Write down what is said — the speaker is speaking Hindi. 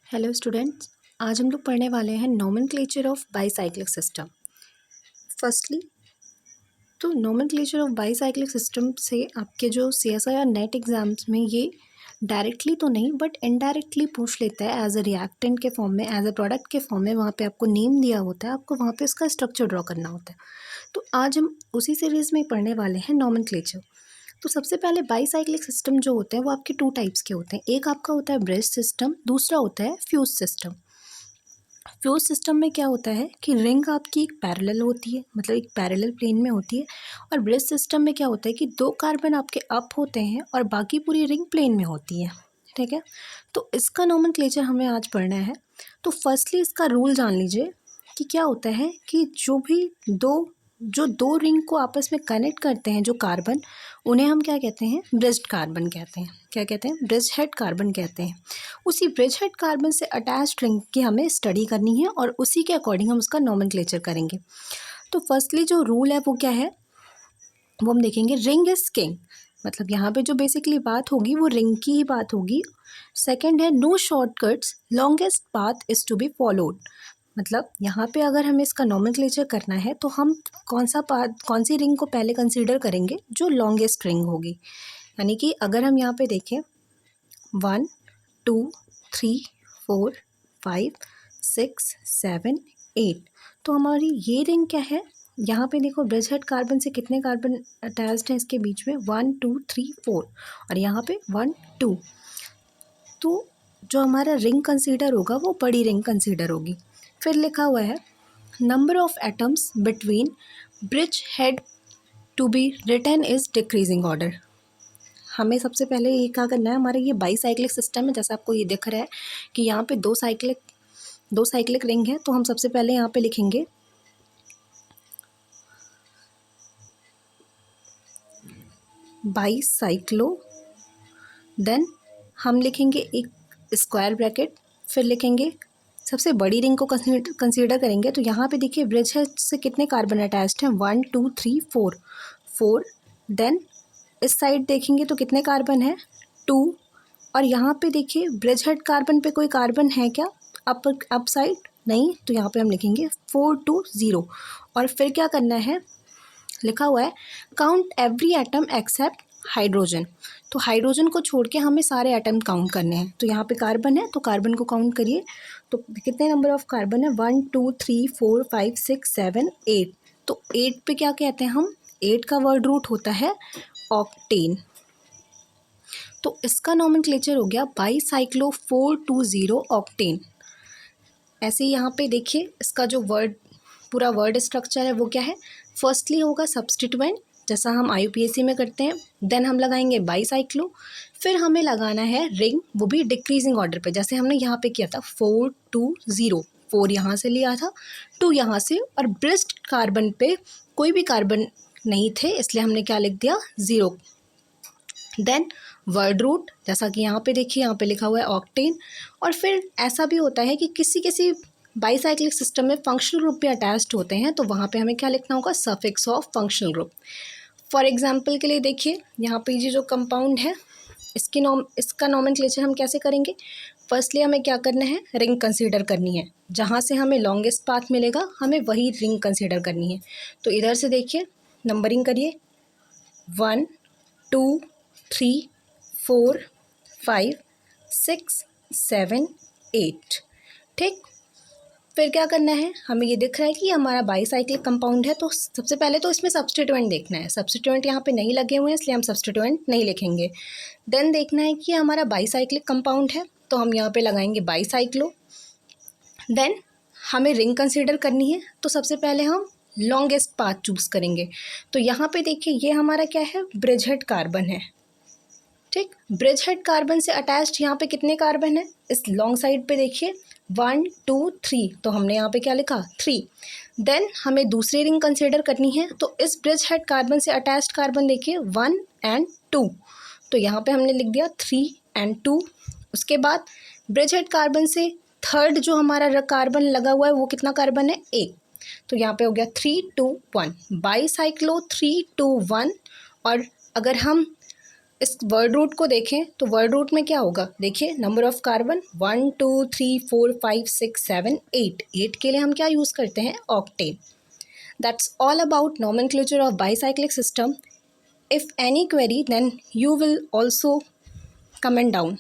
हेलो स्टूडेंट्स, आज हम लोग पढ़ने वाले हैं nomenclature of bicyclic system. Firstly तो नोमेनक्लेचर ऑफ बाईसाइक्लिक सिस्टम से आपके जो सीएसआईआर नेट एग्जाम्स में ये डायरेक्टली तो नहीं बट इनडायरेक्टली पूछ लेता है एज अ रिएक्टेंट के फॉर्म में, एज अ प्रोडक्ट के फॉर्म में। वहाँ पे आपको नेम दिया होता है, आपको वहाँ पे इसका स्ट्रक्चर ड्रॉ करना होता है। तो आज हम उसी सीरीज़ में पढ़ने वाले हैं नोमेनक्लेचर। तो सबसे पहले बाईसाइक्लिक सिस्टम जो होते हैं वो आपके टू टाइप्स के होते हैं। एक आपका होता है ब्रिज सिस्टम, दूसरा होता है फ्यूज सिस्टम। फ्यूज सिस्टम में क्या होता है कि रिंग आपकी एक पैरेलल होती है, मतलब एक पैरेलल प्लेन में होती है। और ब्रिज सिस्टम में क्या होता है कि दो कार्बन आपके अप होते हैं और बाकी पूरी रिंग प्लेन में होती है। ठीक है, तो इसका नोमेनक्लेचर हमें आज पढ़ना है। तो फर्स्टली इसका रूल जान लीजिए कि क्या होता है कि जो दो रिंग को आपस में कनेक्ट करते हैं जो कार्बन, उन्हें हम क्या कहते हैं, ब्रिज्ड कार्बन कहते हैं। क्या कहते हैं? ब्रिज हेड कार्बन कहते हैं। उसी ब्रिज हेड कार्बन से अटैच्ड रिंग की हमें स्टडी करनी है और उसी के अकॉर्डिंग हम उसका नोमेनक्लेचर करेंगे। तो फर्स्टली जो रूल है वो क्या है, वो हम देखेंगे। रिंग इज किंग, मतलब यहाँ पे जो बेसिकली बात होगी वो रिंग की ही बात होगी। सेकंड है no shortcuts, longest path is to be followed. मतलब यहाँ पे अगर हमें इसका नोमेनक्लेचर करना है तो हम कौन सी रिंग को पहले कंसीडर करेंगे, जो लॉन्गेस्ट रिंग होगी। यानी कि अगर हम यहाँ पे देखें 1 2 3 4 5 6 7 8, तो हमारी ये रिंग क्या है, यहाँ पे देखो ब्रिज हेड कार्बन से कितने कार्बन अटैच्ड हैं इसके बीच में, 1 2 3 4, और यहाँ पे 1 2। तो जो हमारा रिंग कंसीडर होगा वो बड़ी रिंग कंसीडर होगी। फिर लिखा हुआ है number of atoms between bridge head to be written is decreasing order. हमें सबसे पहले ये क्या करना है, हमारा ये बाईसाइक्लिक सिस्टम है, जैसा आपको ये दिख रहा है कि यहाँ पे दो साइक्लिक रिंग है। तो हम सबसे पहले यहाँ पे लिखेंगे बाईसाइक्लो, देन हम लिखेंगे एक स्क्वायर ब्रैकेट, फिर लिखेंगे सबसे बड़ी रिंग को कंसीडर करेंगे। तो यहाँ पे देखिए ब्रिज हेड से कितने कार्बन अटैच्ड हैं, 1 2 3 4। देन इस साइड देखेंगे तो कितने कार्बन है, 2। और यहाँ पे देखिए ब्रिज हेड कार्बन पे कोई कार्बन है क्या, अप साइड नहीं, तो यहाँ पे हम लिखेंगे 4 2 0। और फिर क्या करना है, लिखा हुआ है count every atom except hydrogen. तो हाइड्रोजन को छोड़ के हमें सारे एटम काउंट करने हैं। तो यहाँ पे कार्बन है तो कार्बन को काउंट करिए। तो कितने नंबर ऑफ कार्बन है, 1 2 3 4 5 6 7 8। तो 8 पे क्या कहते हैं हम, 8 का वर्ड रूट होता है ऑक्टेन। तो इसका नोमेनक्लेचर हो गया बाईसाइक्लो 420 ऑक्टेन। ऐसे ही यहाँ पे देखिए इसका जो पूरा वर्ड स्ट्रक्चर है वो क्या है। फर्स्टली होगा सब्स्टिट्यूएंट, जैसा हम IUPAC में करते हैं। देन हम लगाएंगे बाईसाइक्लो, फिर हमें लगाना है रिंग, वो भी डिक्रीजिंग ऑर्डर पे, जैसे हमने यहाँ पे किया था 420। 4 यहाँ से लिया था, 2 यहाँ से, और ब्रिज्ड कार्बन पे कोई भी कार्बन नहीं थे, इसलिए हमने क्या लिख दिया, 0। देन वर्ड रूट, जैसा कि यहाँ पे देखिए, यहाँ पे लिखा हुआ है ऑक्टेन। और फिर ऐसा भी होता है कि किसी किसी बाईसाइक्लिक सिस्टम में फंक्शनल ग्रुप भी अटैच्ड होते हैं, तो वहाँ पे हमें क्या लिखना होगा, suffix of functional group. For example के लिए देखिए यहाँ पे ये जो कंपाउंड है इसका नोमेनक्लेचर हम कैसे करेंगे। फर्स्टली हमें क्या करना है, रिंग कंसीडर करनी है। जहाँ से हमें लॉन्गेस्ट पाथ मिलेगा हमें वही रिंग कंसीडर करनी है। तो इधर से देखिए नंबरिंग करिए, 1 2 3 4 5 6 7 8। ठीक, फिर क्या करना है, हमें ये दिख रहा है कि हमारा बाईसाइक्लिक कंपाउंड है। तो सबसे पहले तो इसमें सब्स्टिट्यूएंट देखना है। सब्स्टिट्यूएंट यहाँ पे नहीं लगे हुए हैं इसलिए हम सब्स्टिट्यूएंट नहीं लिखेंगे। देन देखना है कि हमारा बाईसाइक्लिक कंपाउंड है, तो हम यहाँ पे लगाएंगे बाईसाइक्लो। देन हमें रिंग कंसीडर करनी है, तो सबसे पहले हम लॉन्गेस्ट पाथ चूज़ करेंगे। तो यहाँ पे देखिए ये हमारा क्या है, ब्रिज हेड कार्बन है। ठीक, ब्रिज हेड कार्बन से अटैच्ड यहाँ पे कितने कार्बन है, इस लॉन्ग साइड पे देखिए 1 2 3, तो हमने यहाँ पे क्या लिखा, 3। देन हमें दूसरी रिंग कंसीडर करनी है, तो इस ब्रिज हेड कार्बन से अटैच्ड कार्बन देखिए 1 and 2, तो यहाँ पे हमने लिख दिया 3 and 2। उसके बाद ब्रिज हेड कार्बन से थर्ड जो हमारा कार्बन लगा हुआ है वो कितना कार्बन है, 1, तो यहाँ पे हो गया 3 2 1, बाईसाइक्लो 3 2 1। और अगर हम इस वर्ड रूट को देखें तो वर्ड रूट में क्या होगा, देखिए नंबर ऑफ कार्बन 1 2 3 4 5 6 7 8, 8 के लिए हम क्या यूज़ करते हैं, octane. That's all about nomenclature of bicyclic system. If any query, then you will also comment down.